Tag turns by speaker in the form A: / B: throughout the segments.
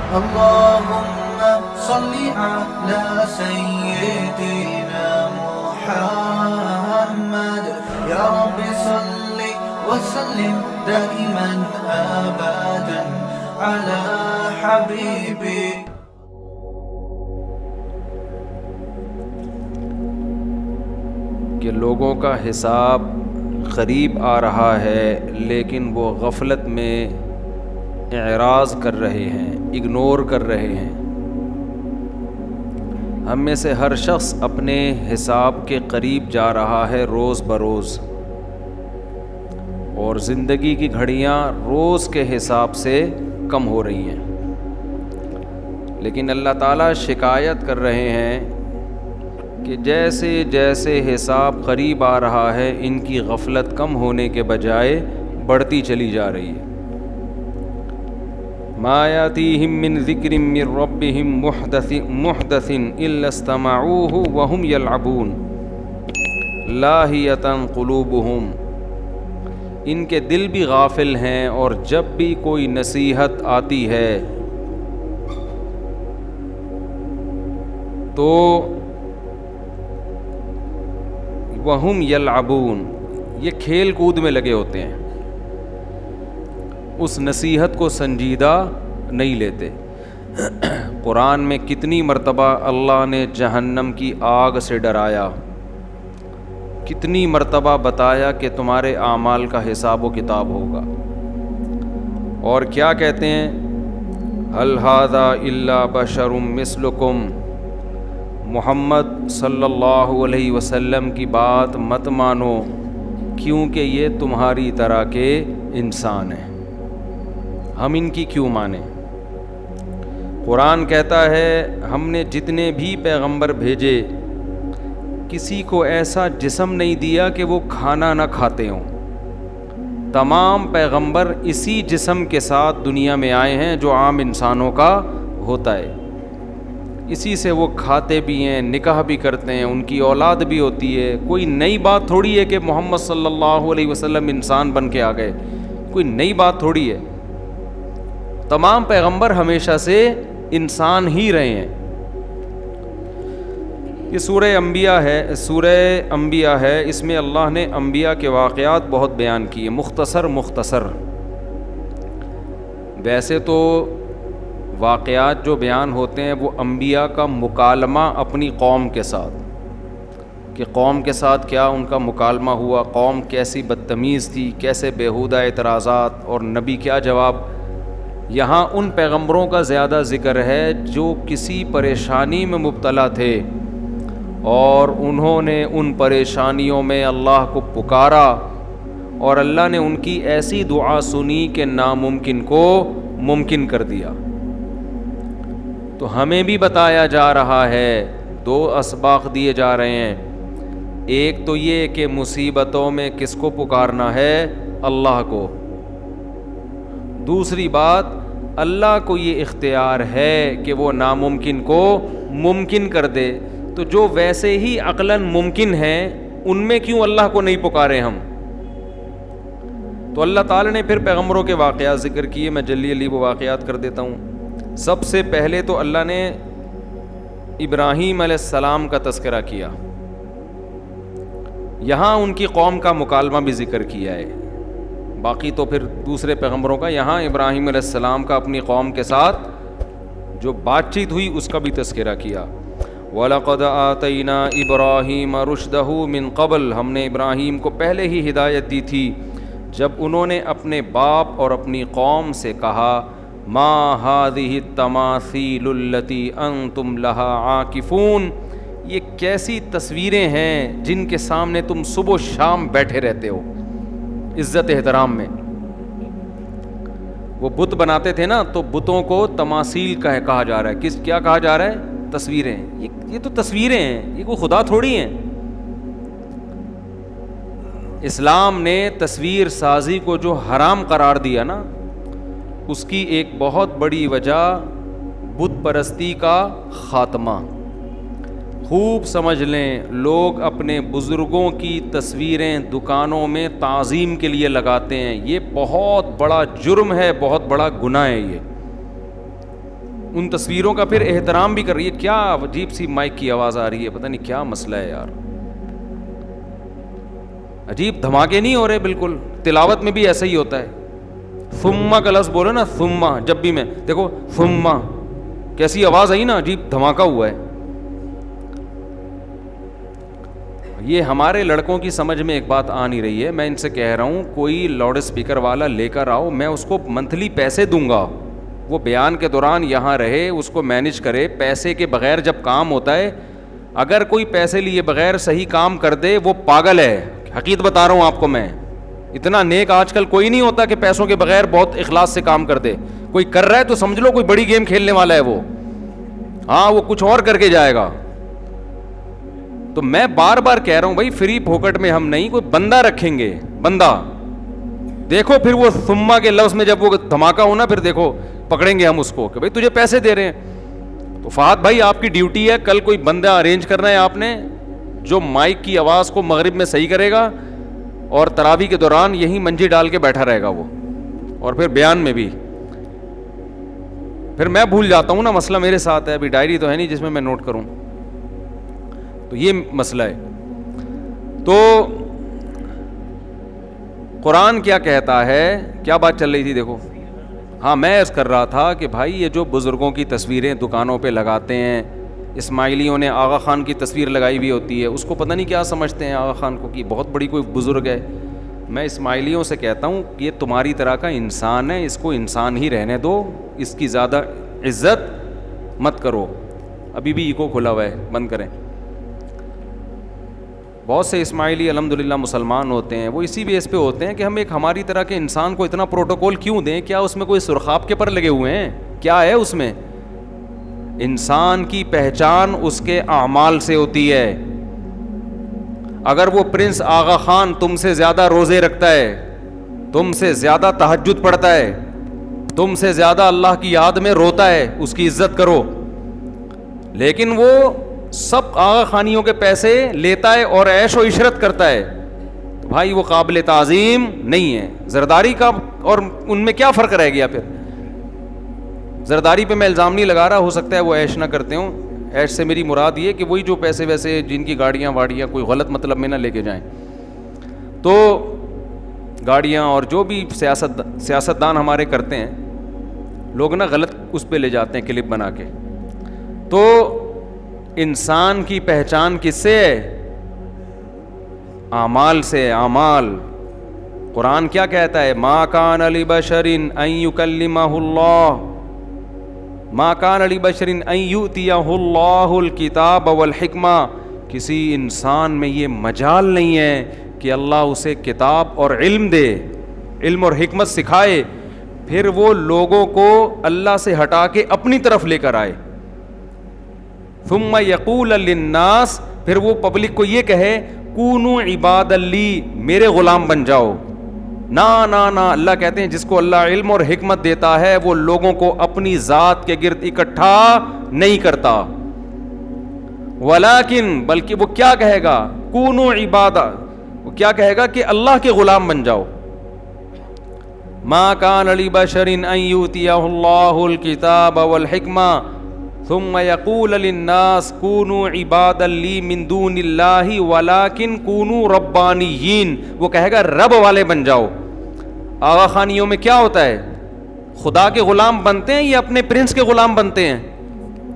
A: اللهم صل على سيدنا محمد يا رب صل وسلم دائما أبدا على حبيبك.
B: کہ لوگوں کا حساب قریب آ رہا ہے لیکن وہ غفلت میں اعراض کر رہے ہیں، اگنور کر رہے ہیں۔ ہم میں سے ہر شخص اپنے حساب کے قریب جا رہا ہے روز بروز، اور زندگی کی گھڑیاں روز کے حساب سے کم ہو رہی ہیں، لیکن اللہ تعالیٰ شکایت کر رہے ہیں کہ جیسے جیسے حساب قریب آ رہا ہے ان کی غفلت کم ہونے کے بجائے بڑھتی چلی جا رہی ہے۔ ما یاتیہم من ذکر من ربہم محدث الا استمعوہ وہم یلعبون لاہیۃ قلوبہم، ان کے دل بھی غافل ہیں اور جب بھی کوئی نصیحت آتی ہے تو وَهُمْ يَلْعَبُونَ، یہ کھیل کود میں لگے ہوتے ہیں، اس نصیحت کو سنجیدہ نہیں لیتے۔ قرآن میں کتنی مرتبہ اللہ نے جہنم کی آگ سے ڈرایا، کتنی مرتبہ بتایا کہ تمہارے اعمال کا حساب و کتاب ہوگا، اور کیا کہتے ہیں؟ هَلْ هَذَا إِلَّا بَشَرٌ مِثْلُكُمْ، محمد صلی اللہ علیہ وسلم کی بات مت مانو کیونکہ یہ تمہاری طرح کے انسان ہیں، ہم ان کی کیوں مانیں؟ قرآن کہتا ہے ہم نے جتنے بھی پیغمبر بھیجے کسی کو ایسا جسم نہیں دیا کہ وہ کھانا نہ کھاتے ہوں، تمام پیغمبر اسی جسم کے ساتھ دنیا میں آئے ہیں جو عام انسانوں کا ہوتا ہے، اسی سے وہ کھاتے بھی ہیں، نکاح بھی کرتے ہیں، ان کی اولاد بھی ہوتی ہے۔ کوئی نئی بات تھوڑی ہے کہ محمد صلی اللہ علیہ وسلم انسان بن کے آ گئے، کوئی نئی بات تھوڑی ہے، تمام پیغمبر ہمیشہ سے انسان ہی رہے ہیں۔ یہ سورہ انبیاء ہے، اس میں اللہ نے انبیاء کے واقعات بہت بیان کیے، مختصر۔ ویسے تو واقعات جو بیان ہوتے ہیں وہ انبیاء کا مکالمہ اپنی قوم کے ساتھ، کہ قوم کے ساتھ کیا ان کا مکالمہ ہوا، قوم کیسی بدتمیز تھی، کیسے بیہودہ اعتراضات، اور نبی کیا جواب۔ یہاں ان پیغمبروں کا زیادہ ذکر ہے جو کسی پریشانی میں مبتلا تھے اور انہوں نے ان پریشانیوں میں اللہ کو پکارا اور اللہ نے ان کی ایسی دعا سنی کہ ناممکن کو ممکن کر دیا۔ تو ہمیں بھی بتایا جا رہا ہے، دو اسباق دیے جا رہے ہیں، ایک تو یہ کہ مصیبتوں میں کس کو پکارنا ہے؟ اللہ کو۔ دوسری بات، اللہ کو یہ اختیار ہے کہ وہ ناممکن کو ممکن کر دے، تو جو ویسے ہی عقلاً ممکن ہیں ان میں کیوں اللہ کو نہیں پکارے ہم؟ تو اللہ تعالی نے پھر پیغمبروں کے واقعات ذکر کیے، میں جلدی وہ واقعات کر دیتا ہوں۔ سب سے پہلے تو اللہ نے ابراہیم علیہ السلام کا تذکرہ کیا، یہاں ان کی قوم کا مکالمہ بھی ذکر کیا ہے، باقی تو پھر دوسرے پیغمبروں کا، یہاں ابراہیم علیہ السلام کا اپنی قوم کے ساتھ جو بات چیت ہوئی اس کا بھی تذکرہ کیا۔ وَلَقَدْ آتَيْنَا إِبْرَاهِيمَ رُشْدَهُ مِنْ قَبْلُ، ہم نے ابراہیم کو پہلے ہی ہدایت دی تھی جب انہوں نے اپنے باپ اور اپنی قوم سے کہا ما هذه التماثيل التي انتم لها عاكفون، یہ کیسی تصویریں ہیں جن کے سامنے تم صبح و شام بیٹھے رہتے ہو عزت احترام میں۔ وہ بت بناتے تھے نا، تو بتوں کو تماثیل کہا جا رہا ہے، کیا کہا جا رہا ہے؟ تصویریں۔ یہ تو تصویریں ہیں، یہ کوئی خدا تھوڑی ہیں۔ اسلام نے تصویر سازی کو جو حرام قرار دیا نا، اس کی ایک بہت بڑی وجہ بت پرستی کا خاتمہ۔ خوب سمجھ لیں، لوگ اپنے بزرگوں کی تصویریں دکانوں میں تعظیم کے لیے لگاتے ہیں، یہ بہت بڑا جرم ہے، بہت بڑا گناہ ہے یہ۔ ان تصویروں کا پھر احترام بھی کر رہی ہے. کیا عجیب سی مائک کی آواز آ رہی ہے, پتہ نہیں کیا مسئلہ ہے یار, عجیب دھماکے نہیں ہو رہے بالکل. تلاوت میں بھی ایسا ہی ہوتا ہے. ثم کا لفظ بولو نا, ثم, جب بھی میں دیکھو ثم کیسی آواز آئی نا, عجیب دھماکہ ہوا ہے. یہ ہمارے لڑکوں کی سمجھ میں ایک بات آ نہیں رہی ہے. میں ان سے کہہ رہا ہوں کوئی لاؤڈ اسپیکر والا لے کر آؤ, میں اس کو منتھلی پیسے دوں گا, وہ بیان کے دوران یہاں رہے, اس کو مینیج کرے. پیسے کے بغیر جب کام ہوتا ہے, اگر کوئی پیسے لیے بغیر صحیح کام کر دے وہ پاگل ہے. حقیقت بتا رہا ہوں آپ کو میں. اتنا نیک آج کل کوئی نہیں ہوتا کہ پیسوں کے بغیر بہت اخلاص سے کام کر دے. کوئی کر رہا ہے تو سمجھ لو کوئی بڑی گیم کھیلنے والا ہے وہ, ہاں وہ کچھ اور کر کے جائے گا. تو میں بار بار کہہ رہا ہوں بھائی فری پھوکٹ میں ہم نہیں, کوئی بندہ رکھیں گے. بندہ دیکھو پھر وہ ثم کے لفظ میں جب وہ دھماکہ ہونا پھر دیکھو پکڑیں گے ہم اس کو کہ بھائی تجھے پیسے دے رہے ہیں. تو فہد بھائی آپ کی ڈیوٹی ہے, کل کوئی بندہ ارینج کرنا ہے آپ نے جو مائک کی آواز کو مغرب میں صحیح کرے گا اور تراویح کے دوران یہی منجی ڈال کے بیٹھا رہے گا وہ. اور پھر بیان میں بھی پھر میں بھول جاتا ہوں نا, مسئلہ میرے ساتھ ہے. ابھی ڈائری تو ہے نہیں جس میں نوٹ کروں, تو یہ مسئلہ ہے. تو قرآن کیا کہتا ہے, کیا بات چل رہی تھی دیکھو. ہاں میں عرض کر رہا تھا کہ بھائی یہ جو بزرگوں کی تصویریں دکانوں پہ لگاتے ہیں, اسماعیلیوں نے آغا خان کی تصویر لگائی ہوئی ہوتی ہے, اس کو پتہ نہیں کیا سمجھتے ہیں آغا خان کو کہ بہت بڑی کوئی بزرگ ہے. میں اسماعیلیوں سے کہتا ہوں کہ یہ تمہاری طرح کا انسان ہے, اس کو انسان ہی رہنے دو, اس کی زیادہ عزت مت کرو. ابھی بھی ایکو کھلا ہوا ہے, بند کریں. بہت سے اسماعیلی الحمدللہ مسلمان ہوتے ہیں, وہ اسی بیس پہ ہوتے ہیں کہ ہم ایک ہماری طرح کے انسان کو اتنا پروٹوکول کیوں دیں. کیا اس میں کوئی سرخاب کے پر لگے ہوئے ہیں, کیا ہے اس میں؟ انسان کی پہچان اس کے اعمال سے ہوتی ہے. اگر وہ پرنس آغا خان تم سے زیادہ روزے رکھتا ہے, تم سے زیادہ تہجد پڑھتا ہے, تم سے زیادہ اللہ کی یاد میں روتا ہے, اس کی عزت کرو. لیکن وہ سب آغا خانیوں کے پیسے لیتا ہے اور عیش و عشرت کرتا ہے, تو بھائی وہ قابل تعظیم نہیں ہے. زرداری کا اور ان میں کیا فرق رہ گیا؟ پھر زرداری پہ میں الزام نہیں لگا رہا, ہو سکتا ہے وہ عیش نہ کرتے ہوں. عیش سے میری مراد یہ کہ وہی جو پیسے ویسے جن کی گاڑیاں واڑیاں کوئی غلط مطلب میں نہ لے کے جائیں, تو گاڑیاں اور جو بھی سیاستدان ہمارے کرتے ہیں لوگ نا غلط اس پہ لے جاتے ہیں کلپ بنا کے. تو انسان کی پہچان کس سے ہے؟ اعمال سے. اعمال. قرآن کیا کہتا ہے؟ ما کان لبشر ان یکلمہ اللہ, ما کان لبشر ان یؤتیہ اللہ الکتاب والحکمہ. کسی انسان میں یہ مجال نہیں ہے کہ اللہ اسے کتاب اور علم دے, علم اور حکمت سکھائے, پھر وہ لوگوں کو اللہ سے ہٹا کے اپنی طرف لے کر آئے. ثم یقول للناس, پھر وہ پبلک کو یہ کہے کونوا عباد لی, میرے غلام بن جاؤ. نا نا نا, اللہ کہتے ہیں جس کو اللہ علم اور حکمت دیتا ہے وہ لوگوں کو اپنی ذات کے گرد اکٹھا نہیں کرتا. ولیکن, بلکہ وہ کیا کہے گا؟ کونوا عبادہ, وہ کیا کہے گا کہ اللہ کے غلام بن جاؤ. ما کان لبشر ان یؤتیہ اللہ الکتاب والحکمہ ثم یقول للناس کونوا عبادا لی من دون اللہ ولکن کونوا ربانیین. وہ کہے گا رب والے بن جاؤ. آغا خانیوں میں کیا ہوتا ہے؟ خدا کے غلام بنتے ہیں یا اپنے پرنس کے غلام بنتے ہیں؟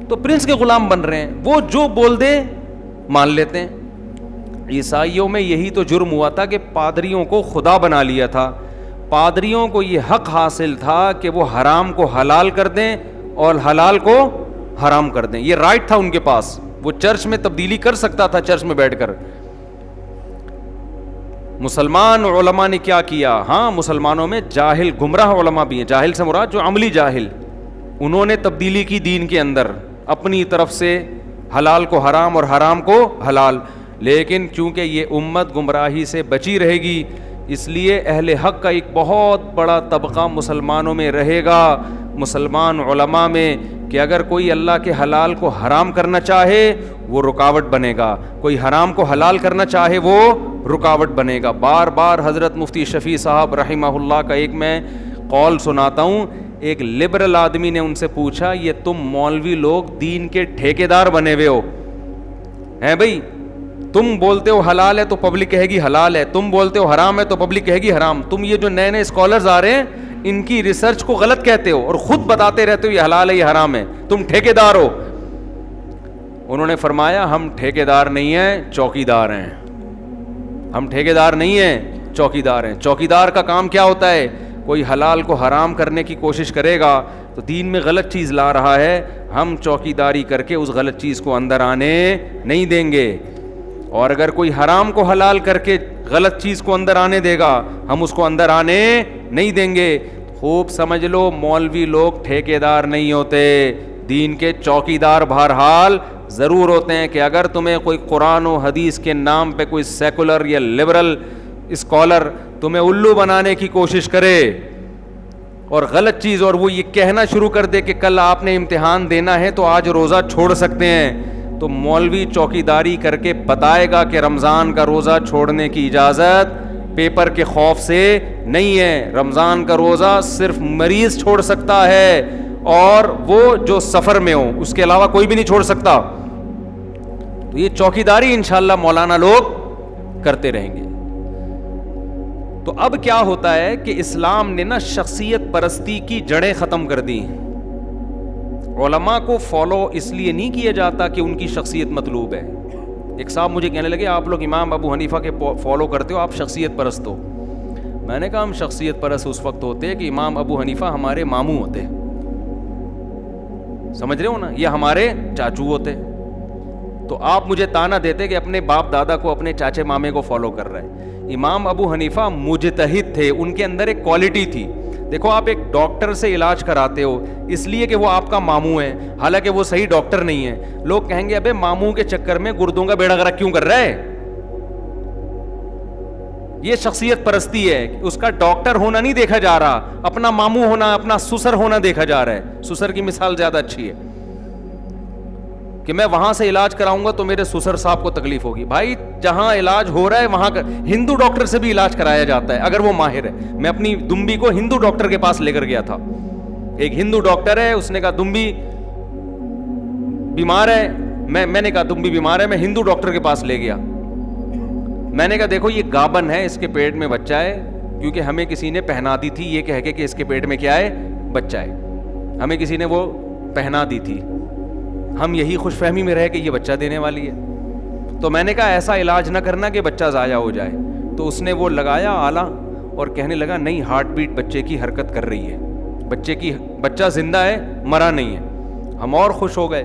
B: تو پرنس کے غلام بن رہے ہیں, وہ جو بول دے مان لیتے ہیں. عیسائیوں میں یہی تو جرم ہوا تھا کہ پادریوں کو خدا بنا لیا تھا. پادریوں کو یہ حق حاصل تھا کہ وہ حرام کو حلال کر دیں اور حلال کو حرام کر دیں. یہ رائٹ تھا ان کے پاس, وہ چرچ میں تبدیلی کر سکتا تھا چرچ میں بیٹھ کر. مسلمان علماء نے کیا کیا؟ ہاں مسلمانوں میں جاہل گمراہ علماء بھی ہیں. جاہل سے مراد جو عملی جاہل, انہوں نے تبدیلی کی دین کے اندر اپنی طرف سے, حلال کو حرام اور حرام کو حلال. لیکن چونکہ یہ امت گمراہی سے بچی رہے گی, اس لیے اہل حق کا ایک بہت بڑا طبقہ مسلمانوں میں رہے گا, مسلمان علماء میں, کہ اگر کوئی اللہ کے حلال کو حرام کرنا چاہے وہ رکاوٹ بنے گا, کوئی حرام کو حلال کرنا چاہے وہ رکاوٹ بنے گا. بار بار حضرت مفتی شفیع صاحب رحمہ اللہ کا ایک میں قول سناتا ہوں ایک لبرل آدمی نے ان سے پوچھا یہ تم مولوی لوگ دین کے ٹھیکیدار بنے ہوئے ہو ہیں بھائی, تم بولتے ہو حلال ہے تو پبلک کہے گی حلال ہے, تم بولتے ہو حرام ہے تو پبلک کہے گی حرام, تم یہ جو نئے نئے اسکالرز آ رہے ہیں ان کی ریسرچ کو غلط کہتے ہو اور خود بتاتے رہتے ہو یہ حلال ہے یہ حرام ہے, تم ٹھیکیدار ہو. انہوں نے فرمایا ہم ٹھیکیدار نہیں ہیں چوکیدار ہیں, ہم ٹھیکیدار نہیں ہیں چوکیدار ہیں. چوکیدار کا کام کیا ہوتا ہے؟ کوئی حلال کو حرام کرنے کی کوشش کرے گا تو دین میں غلط چیز لا رہا ہے, ہم چوکیداری کر کے اس غلط چیز کو اندر آنے نہیں دیں گے, اور اگر کوئی حرام کو حلال کر کے غلط چیز کو اندر آنے دے گا ہم اس کو اندر آنے نہیں دیں گے. خوب سمجھ لو مولوی لوگ ٹھیکیدار نہیں ہوتے, دین کے چوکیدار بہرحال ضرور ہوتے ہیں کہ اگر تمہیں کوئی قرآن و حدیث کے نام پہ کوئی سیکولر یا لبرل اسکالر تمہیں الو بنانے کی کوشش کرے اور غلط چیز, اور وہ یہ کہنا شروع کر دے کہ کل آپ نے امتحان دینا ہے تو آج روزہ چھوڑ سکتے ہیں, تو مولوی چوکیداری کر کے بتائے گا کہ رمضان کا روزہ چھوڑنے کی اجازت پیپر کے خوف سے نہیں ہے, رمضان کا روزہ صرف مریض چھوڑ سکتا ہے اور وہ جو سفر میں ہو, اس کے علاوہ کوئی بھی نہیں چھوڑ سکتا. تو یہ چوکیداری انشاءاللہ مولانا لوگ کرتے رہیں گے. تو اب کیا ہوتا ہے کہ اسلام نے نا شخصیت پرستی کی جڑیں ختم کر دی. علماء کو فالو اس لیے نہیں کیا جاتا کہ ان کی شخصیت مطلوب ہے. ایک صاحب مجھے کہنے لگے آپ لوگ امام ابو حنیفہ کے فالو کرتے ہو, آپ شخصیت پرست ہو. میں نے کہا ہم شخصیت پرست اس وقت ہوتے کہ امام ابو حنیفہ ہمارے ماموں ہوتے, سمجھ رہے ہو نا, یہ ہمارے چاچو ہوتے. تو آپ مجھے تانا دیتے کہ اپنے باپ دادا کو اپنے چاچے مامے کو فالو کر رہے ہیں. امام ابو حنیفہ مجتہد تھے, ان کے اندر ایک کوالٹی تھی. دیکھو آپ ایک ڈاکٹر سے علاج کراتے ہو اس لیے کہ وہ آپ کا ماموں ہے, حالانکہ وہ صحیح ڈاکٹر نہیں ہے. لوگ کہیں گے ابے ماموں کے چکر میں گردوں کا بیڑا غرق کیوں کر رہا ہے؟ یہ شخصیت پرستی ہے. اس کا ڈاکٹر ہونا نہیں دیکھا جا رہا, اپنا ماموں ہونا, اپنا سسر ہونا دیکھا جا رہا ہے. سسر کی مثال زیادہ اچھی ہے کہ میں وہاں سے علاج کراؤں گا تو میرے سسر صاحب کو تکلیف ہوگی. بھائی جہاں علاج ہو رہا ہے وہاں کا ہندو ڈاکٹر سے بھی علاج کرایا جاتا ہے اگر وہ ماہر ہے. میں اپنی دمبی کو ہندو ڈاکٹر کے پاس لے کر گیا تھا. ایک ہندو ڈاکٹر ہے, اس نے کہا دمبی بیمار ہے. میں نے کہا دمبی بیمار ہے, میں ہندو ڈاکٹر کے پاس لے گیا. میں نے کہا دیکھو یہ گابن ہے, اس کے پیٹ میں بچہ ہے, کیونکہ ہمیں کسی نے پہنا دی تھی یہ کہہ کے کہ اس کے پیٹ میں کیا ہے, بچہ ہے. ہمیں کسی نے وہ پہنا دی تھی, ہم یہی خوش فہمی میں رہے کہ یہ بچہ دینے والی ہے. تو میں نے کہا ایسا علاج نہ کرنا کہ بچہ ضائع ہو جائے. تو اس نے وہ لگایا آلہ اور کہنے لگا نہیں ہارٹ بیٹ بچے کی حرکت کر رہی ہے, بچہ زندہ ہے, مرا نہیں ہے. ہم اور خوش ہو گئے.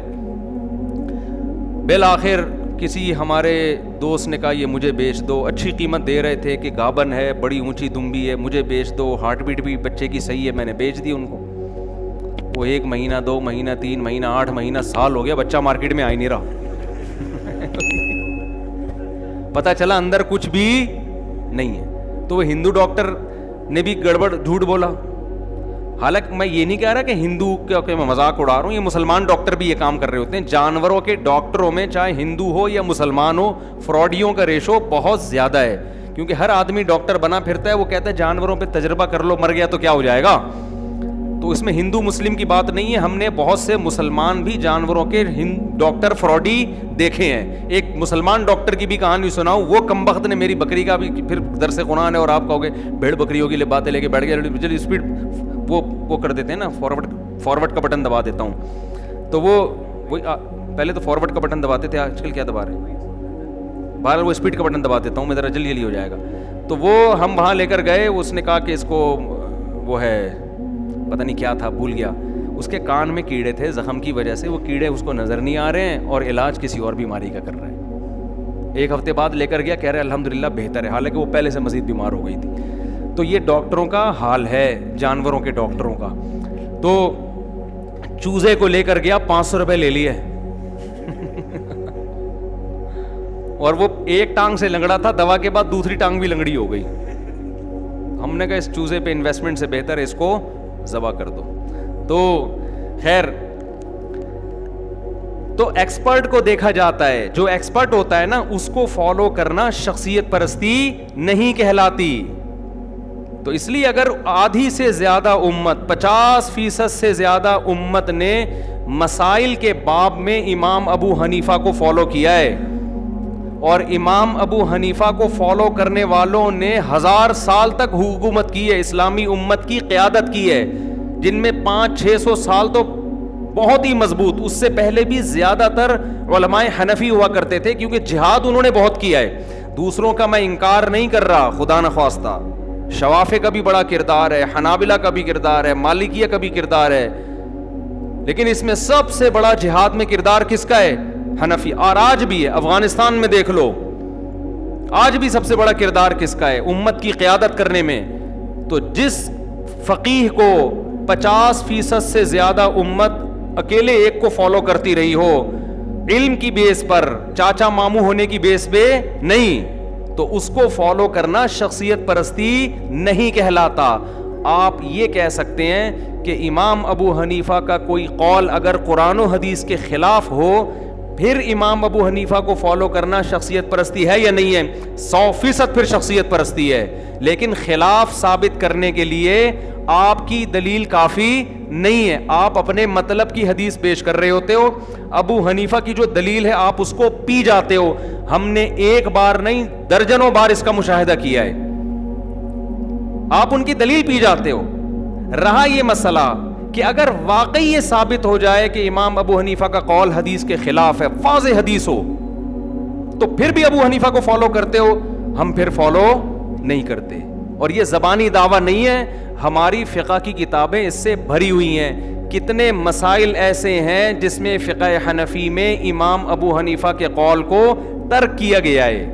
B: بالآخر کسی ہمارے دوست نے کہا یہ مجھے بیچ دو, اچھی قیمت دے رہے تھے کہ گابن ہے, بڑی اونچی دمبی ہے, مجھے بیچ دو, ہارٹ بیٹ بھی بچے کی صحیح ہے. میں نے بیچ دی ان کو. وہ 1 مہینہ 2 مہینہ 3 مہینہ 8 مہینہ سال ہو گیا, بچہ مارکیٹ میں آ ہی نہیں رہا. پتا چلا اندر کچھ بھی نہیں ہے. تو وہ ہندو ڈاکٹر نے بھی گڑبڑ جھوٹ بولا. حالانکہ میں یہ نہیں کہہ رہا کہ ہندو کہ میں مذاق اڑا رہا ہوں, یہ مسلمان ڈاکٹر بھی یہ کام کر رہے ہوتے ہیں. جانوروں کے ڈاکٹروں میں چاہے ہندو ہو یا مسلمان ہو, فراڈیوں کا ریشو بہت زیادہ ہے. کیونکہ ہر آدمی ڈاکٹر بنا پھرتا ہے, وہ کہتا ہے جانوروں پہ تجربہ کر لو, مر گیا تو کیا ہو جائے گا. تو اس میں ہندو مسلم کی بات نہیں ہے. ہم نے بہت سے مسلمان بھی جانوروں کے ڈاکٹر فراڈی دیکھے ہیں. ایک مسلمان ڈاکٹر کی بھی کہانی سناؤں, وہ کمبخت نے میری بکری کا بھی, پھر درس قرآن ہے اور آپ کہو گے بھیڑ بکریوں کی باتیں لے کے بیٹھ گئے, چلیے اسپیڈ وہ کر دیتے ہیں نا, فارورڈ کا بٹن دبا دیتا ہوں. تو وہ پہلے تو فارورڈ کا بٹن دباتے تھے, آج کل کیا دبا رہے ہیں, بہرحال وہ اسپیڈ کا بٹن دبا دیتا ہوں میں, ذرا جلدی ہو جائے گا. تو وہ ہم وہاں لے کر گئے, اس نے کہا کہ اس کو وہ ہے پتہ نہیں کیا تھا, بھول گیا. اس کے کان میں کیڑے تھے زخم کی وجہ سے, وہ کیڑے اس کو نظر نہیں آ رہے ہیں اور علاج کسی اور بیماری کا کر رہے ہیں. 1 ہفتے بعد لے کر گیا, کہہ رہے الحمدللہ بہتر ہے, حالانکہ وہ پہلے سے مزید بیمار ہو گئی تھی. تو یہ ڈاکٹروں کا حال ہے, جانوروں کے ڈاکٹروں کا. تو چوزے کو لے کر گیا, 500 روپے لے لیے اور وہ ایک ٹانگ سے لنگڑا تھا, دوا کے بعد دوسری ٹانگ بھی لنگڑی ہو گئی. ہم نے کہا اس چوزے پہ انویسٹمنٹ سے بہتر ہے اس کو ذبح کر دو. تو خیر, تو ایکسپرٹ کو دیکھا جاتا ہے, جو ایکسپرٹ ہوتا ہے نا اس کو فالو کرنا شخصیت پرستی نہیں کہلاتی. تو اس لیے اگر آدھی سے زیادہ امت 50% سے زیادہ امت نے مسائل کے باب میں امام ابو حنیفہ کو فالو کیا ہے، اور امام ابو حنیفہ کو فالو کرنے والوں نے 1000 سال تک حکومت کی ہے، اسلامی امت کی قیادت کی ہے، جن میں 500-600 سال تو بہت ہی مضبوط، اس سے پہلے بھی زیادہ تر علماء حنفی ہوا کرتے تھے، کیونکہ جہاد انہوں نے بہت کیا ہے۔ دوسروں کا میں انکار نہیں کر رہا، خدا نخواستہ، شوافع کا بھی بڑا کردار ہے، حنابلہ کا بھی کردار ہے، مالکیہ کا بھی کردار ہے، لیکن اس میں سب سے بڑا جہاد میں کردار کس کا ہے؟ حنفی۔ اور آج بھی ہے، افغانستان میں دیکھ لو، آج بھی سب سے بڑا کردار کس کا ہے امت کی قیادت کرنے میں؟ تو جس فقیہ کو 50% سے زیادہ امت اکیلے ایک کو فالو کرتی رہی ہو، علم کی بیس پر، چاچا ماموں ہونے کی بیس پہ نہیں، تو اس کو فالو کرنا شخصیت پرستی نہیں کہلاتا۔ آپ یہ کہہ سکتے ہیں کہ امام ابو حنیفہ کا کوئی قول اگر قرآن و حدیث کے خلاف ہو، پھر امام ابو حنیفہ کو فالو کرنا شخصیت پرستی ہے یا نہیں ہے؟ 100% پھر شخصیت پرستی ہے، لیکن خلاف ثابت کرنے کے لیے آپ کی دلیل کافی نہیں ہے، آپ اپنے مطلب کی حدیث پیش کر رہے ہوتے ہو، ابو حنیفہ کی جو دلیل ہے آپ اس کو پی جاتے ہو۔ ہم نے ایک بار نہیں درجنوں بار اس کا مشاہدہ کیا ہے، آپ ان کی دلیل پی جاتے ہو۔ رہا یہ مسئلہ کہ اگر واقعی یہ ثابت ہو جائے کہ امام ابو حنیفہ کا قول حدیث کے خلاف ہے، واضح حدیث ہو، تو پھر بھی ابو حنیفہ کو فالو کرتے ہو، ہم پھر فالو نہیں کرتے۔ اور یہ زبانی دعویٰ نہیں ہے، ہماری فقہ کی کتابیں اس سے بھری ہوئی ہیں۔ کتنے مسائل ایسے ہیں جس میں فقہ حنفی میں امام ابو حنیفہ کے قول کو ترک کیا گیا ہے،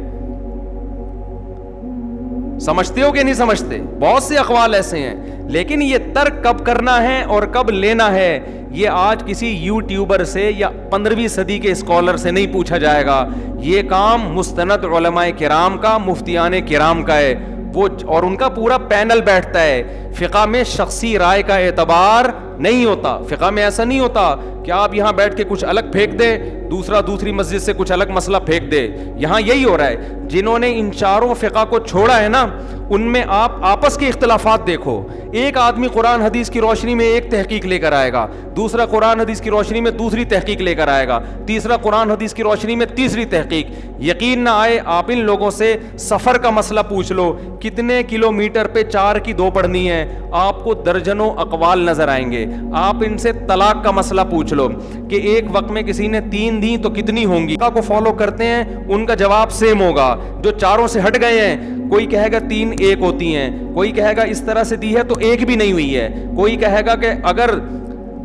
B: سمجھتے ہو کہ نہیں سمجھتے؟ بہت سے اقوال ایسے ہیں، لیکن یہ ترک کب کرنا ہے اور کب لینا ہے، یہ آج کسی یوٹیوبر سے یا 15ویں صدی کے اسکالر سے نہیں پوچھا جائے گا، یہ کام مستند علماء کرام کا، مفتیان کرام کا ہے، وہ اور ان کا پورا پینل بیٹھتا ہے۔ فقہ میں شخصی رائے کا اعتبار نہیں ہوتا، فقہ میں ایسا نہیں ہوتا کہ آپ یہاں بیٹھ کے کچھ الگ پھینک دے، دوسرا دوسری مسجد سے کچھ الگ مسئلہ پھینک دے۔ یہاں یہی ہو رہا ہے، جنہوں نے ان چاروں فقہ کو چھوڑا ہے نا، ان میں آپ آپس کے اختلافات دیکھو، ایک آدمی قرآن حدیث کی روشنی میں ایک تحقیق لے کر آئے گا، دوسرا قرآن حدیث کی روشنی میں دوسری تحقیق لے کر آئے گا، تیسرا قرآن حدیث کی روشنی میں تیسری تحقیق۔ یقین نہ آئے آپ ان لوگوں سے سفر کا مسئلہ پوچھ لو، کتنے کلومیٹر پہ 4 کی 2 پڑھنی ہے، آپ کو درجنوں اقوال نظر آئیں گے۔ آپ ان سے طلاق کا مسئلہ پوچھ لو کہ ایک وقت میں کسی نے 3 دی تو کتنی ہوں گی، کو فالو کرتے ہیں ان کا جواب سیم ہوگا۔ جو چاروں سے ہٹ گئے ہیں، کوئی کہے گا 3 1 ہوتی ہیں، کوئی کہے گا اس طرح سے دی ہے تو 1 بھی نہیں ہوئی ہے، کوئی کہے گا کہ اگر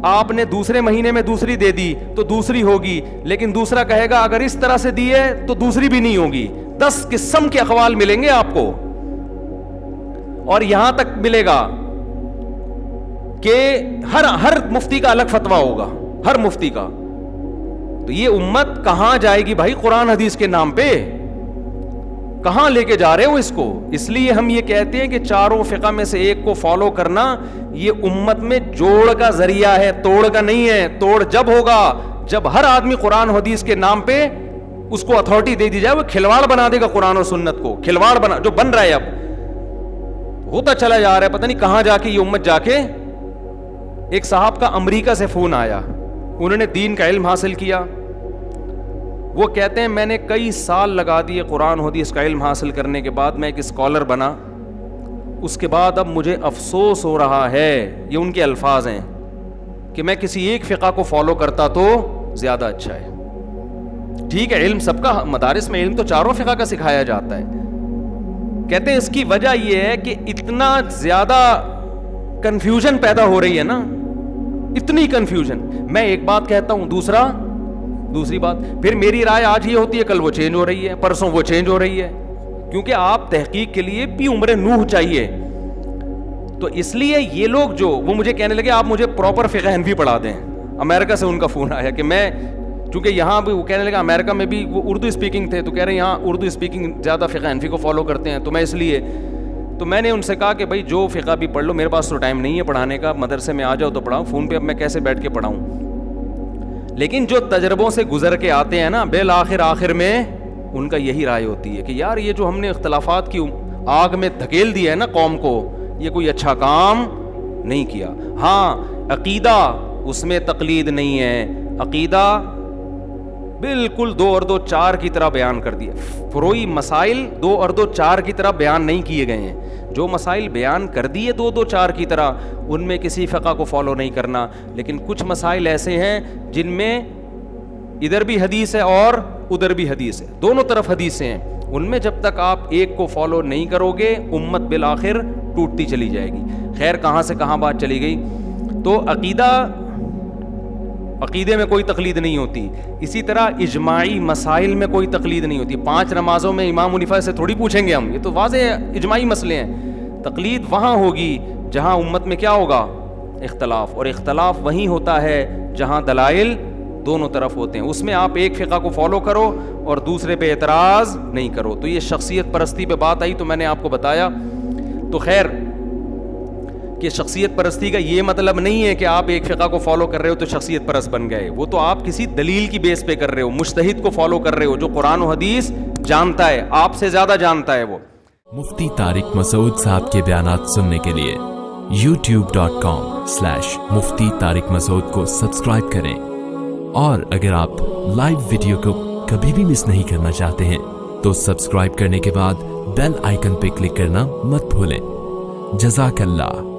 B: آپ نے دوسرے مہینے میں دوسری دے دی تو دوسری ہوگی، لیکن دوسرا کہے گا اگر اس طرح سے دی ہے تو دوسری بھی نہیں ہوگی۔ 10 قسم کے اقوال ملیں گے آپ کو، اور یہاں تک ملے گا کہ ہر مفتی کا الگ فتویٰ ہوگا، ہر مفتی کا۔ تو یہ امت کہاں جائے گی بھائی قرآن حدیث کے نام پہ؟ کہاں لے کے جا رہے ہو اس کو؟ اس لیے ہم یہ کہتے ہیں کہ چاروں فقہ میں سے ایک کو فالو کرنا یہ امت میں جوڑ کا ذریعہ ہے، توڑ کا نہیں ہے۔ توڑ جب ہوگا جب ہر آدمی قرآن حدیث کے نام پہ اس کو اتھارٹی دے دی جائے، وہ کھلواڑ بنا دے گا قرآن و سنت کو، کھلواڑ بنا جو بن رہا ہے، اب ہوتا چلا جا رہا ہے، پتہ نہیں کہاں جا کے یہ امت جا کے۔ ایک صاحب کا امریکہ سے فون آیا، انہوں نے دین کا علم حاصل کیا، وہ کہتے ہیں میں نے کئی سال لگا دیے قرآن حدیث کا علم حاصل کرنے کے بعد میں ایک اسکالر بنا، اس کے بعد اب مجھے افسوس ہو رہا ہے، یہ ان کے الفاظ ہیں، کہ میں کسی ایک فقہ کو فالو کرتا تو زیادہ اچھا ہے۔ ٹھیک ہے، علم سب کا، مدارس میں علم تو چاروں فقہ کا سکھایا جاتا ہے۔ کہتے ہیں اس کی وجہ یہ ہے کہ اتنا زیادہ کنفیوژن پیدا ہو رہی ہے نا، اتنی کنفیوژن، میں ایک بات کہتا ہوں دوسری بات، پھر میری رائے آج یہ ہوتی ہے کل وہ چینج ہو رہی ہے، پرسوں وہ چینج ہو رہی ہے، کیونکہ آپ تحقیق کے لیے بھی عمر نوح چاہیے۔ تو اس لیے یہ لوگ جو وہ مجھے کہنے لگے آپ مجھے پراپر فقہ حنفی پڑھا دیں، امریکہ سے ان کا فون آیا کہ میں، چونکہ یہاں بھی وہ کہنے لگا امریکہ میں بھی وہ اردو اسپیکنگ تھے، تو کہہ رہے ہیں یہاں اردو اسپیکنگ زیادہ فقہ حنفی کو فالو کرتے ہیں، تو میں اس لیے، تو میں نے ان سے کہا کہ بھائی جو فقہ بھی پڑھ لو، میرے پاس تو ٹائم نہیں ہے پڑھانے کا، مدرسے میں آ جاؤ تو پڑھاؤ، فون پہ اب میں کیسے بیٹھ کے پڑھاؤں۔ لیکن جو تجربوں سے گزر کے آتے ہیں نا، آخر میں ان کا یہی رائے ہوتی ہے کہ یار یہ جو ہم نے اختلافات کی آگ میں دھکیل دیا ہے نا قوم کو، یہ کوئی اچھا کام نہیں کیا. ہاں عقیدہ اس میں تقلید نہیں ہے, عقیدہ بالکل 2 اور 2 4 کی طرح بیان کر دیا. فروعی مسائل 2 اور 2 4 کی طرح بیان نہیں کیے گئے ہیں. جو مسائل بیان کر دیے 2 2 4 کی طرح, ان میں کسی فقہ کو فالو نہیں کرنا. لیکن کچھ مسائل ایسے ہیں جن میں ادھر بھی حدیث ہے اور ادھر بھی حدیث ہے, دونوں طرف حدیثیں ہیں. ان میں جب تک آپ ایک کو فالو نہیں کرو گے امت بالآخر ٹوٹتی چلی جائے گی. خیر کہاں سے کہاں بات چلی گئی. تو عقیدے میں کوئی تقلید نہیں ہوتی. اسی طرح اجماعی مسائل میں کوئی تقلید نہیں ہوتی. 5 نمازوں میں امام حنیفہ سے تھوڑی پوچھیں گے ہم, یہ تو واضح اجماعی مسئلے ہیں. تقلید وہاں ہوگی جہاں امت میں کیا ہوگا, اختلاف, اور اختلاف وہیں ہوتا ہے جہاں دلائل دونوں طرف ہوتے ہیں. اس میں آپ ایک فقہ کو فالو کرو اور دوسرے پہ اعتراض نہیں کرو. تو یہ شخصیت پرستی پہ بات آئی تو میں نے آپ کو بتایا. تو خیر کہ شخصیت پرستی کا یہ مطلب نہیں ہے کہ آپ ایک فقہ کو فالو کر رہے ہو تو شخصیت پرست بن گئے. وہ تو آپ کسی دلیل کی بیس پہ کر رہے ہو, مجتہد کو فالو کر رہے ہو جو قرآن و حدیث جانتا ہے, آپ سے زیادہ جانتا ہے. وہ
C: مفتی طارق مسعود صاحب کے بیانات سننے کے لیے youtube.com/مفتی طارق مسعود کو سبسکرائب کریں, اور اگر آپ لائیو ویڈیو کو کبھی بھی مس نہیں کرنا چاہتے ہیں تو سبسکرائب کرنے کے بعد بیل آئیکن پہ کلک کرنا مت بھولیں. جزاک اللہ.